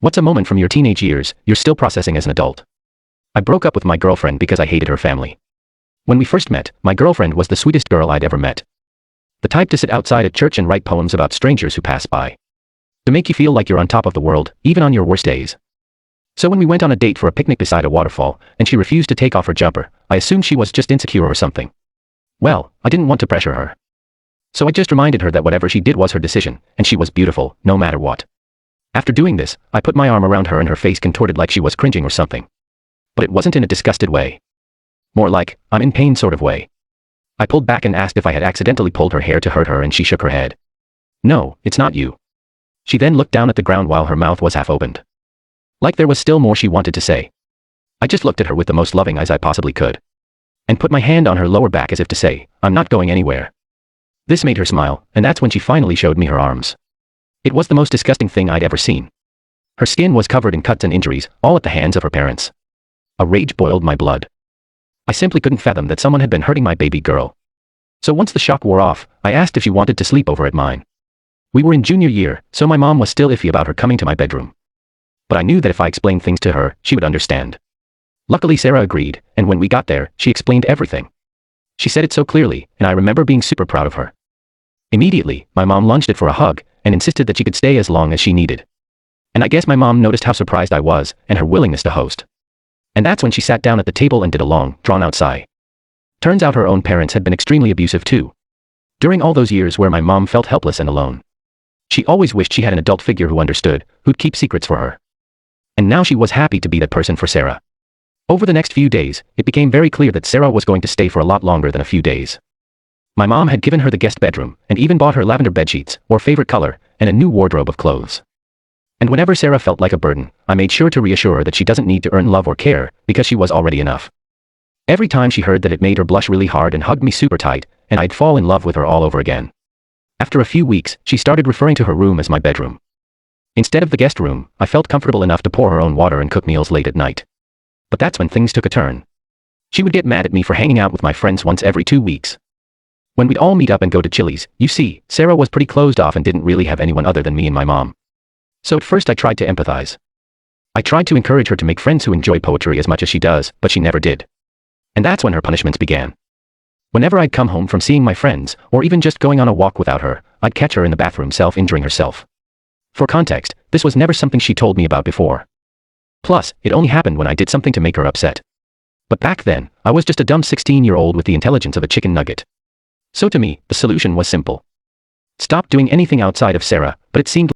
What's a moment from your teenage years you're still processing as an adult? I broke up with my girlfriend because I hated her family. When we first met, my girlfriend was the sweetest girl I'd ever met. The type to sit outside a church and write poems about strangers who pass by. To make you feel like you're on top of the world, even on your worst days. So when we went on a date for a picnic beside a waterfall, and she refused to take off her jumper, I assumed she was just insecure or something. Well, I didn't want to pressure her. So I just reminded her that whatever she did was her decision, and she was beautiful, no matter what. After doing this, I put my arm around her and her face contorted like she was cringing or something. But it wasn't in a disgusted way. More like, I'm in pain sort of way. I pulled back and asked if I had accidentally pulled her hair to hurt her, and she shook her head. No, it's not you. She then looked down at the ground while her mouth was half opened. Like there was still more she wanted to say. I just looked at her with the most loving eyes I possibly could. And put my hand on her lower back as if to say, I'm not going anywhere. This made her smile, and that's when she finally showed me her arms. It was the most disgusting thing I'd ever seen. Her skin was covered in cuts and injuries, all at the hands of her parents. A rage boiled my blood. I simply couldn't fathom that someone had been hurting my baby girl. So once the shock wore off, I asked if she wanted to sleep over at mine. We were in junior year, so my mom was still iffy about her coming to my bedroom. But I knew that if I explained things to her, she would understand. Luckily Sarah agreed, and when we got there, she explained everything. She said it so clearly, and I remember being super proud of her. Immediately, my mom lunged it for a hug, and insisted that she could stay as long as she needed. And I guess my mom noticed how surprised I was, and her willingness to host. And that's when she sat down at the table and did a long, drawn-out sigh. Turns out her own parents had been extremely abusive too. During all those years where my mom felt helpless and alone. She always wished she had an adult figure who understood, who'd keep secrets for her. And now she was happy to be that person for Sarah. Over the next few days, it became very clear that Sarah was going to stay for a lot longer than a few days. My mom had given her the guest bedroom, and even bought her lavender bedsheets, or favorite color, and a new wardrobe of clothes. And whenever Sarah felt like a burden, I made sure to reassure her that she doesn't need to earn love or care, because she was already enough. Every time she heard that, it made her blush really hard and hugged me super tight, and I'd fall in love with her all over again. After a few weeks, she started referring to her room as my bedroom. Instead of the guest room, I felt comfortable enough to pour her own water and cook meals late at night. But that's when things took a turn. She would get mad at me for hanging out with my friends once every 2 weeks. When we'd all meet up and go to Chili's, you see, Sarah was pretty closed off and didn't really have anyone other than me and my mom. So at first I tried to empathize. I tried to encourage her to make friends who enjoy poetry as much as she does, but she never did. And that's when her punishments began. Whenever I'd come home from seeing my friends, or even just going on a walk without her, I'd catch her in the bathroom self-injuring herself. For context, this was never something she told me about before. Plus, it only happened when I did something to make her upset. But back then, I was just a dumb 16-year-old with the intelligence of a chicken nugget. So to me, the solution was simple. Stop doing anything outside of Sarah, but it seemed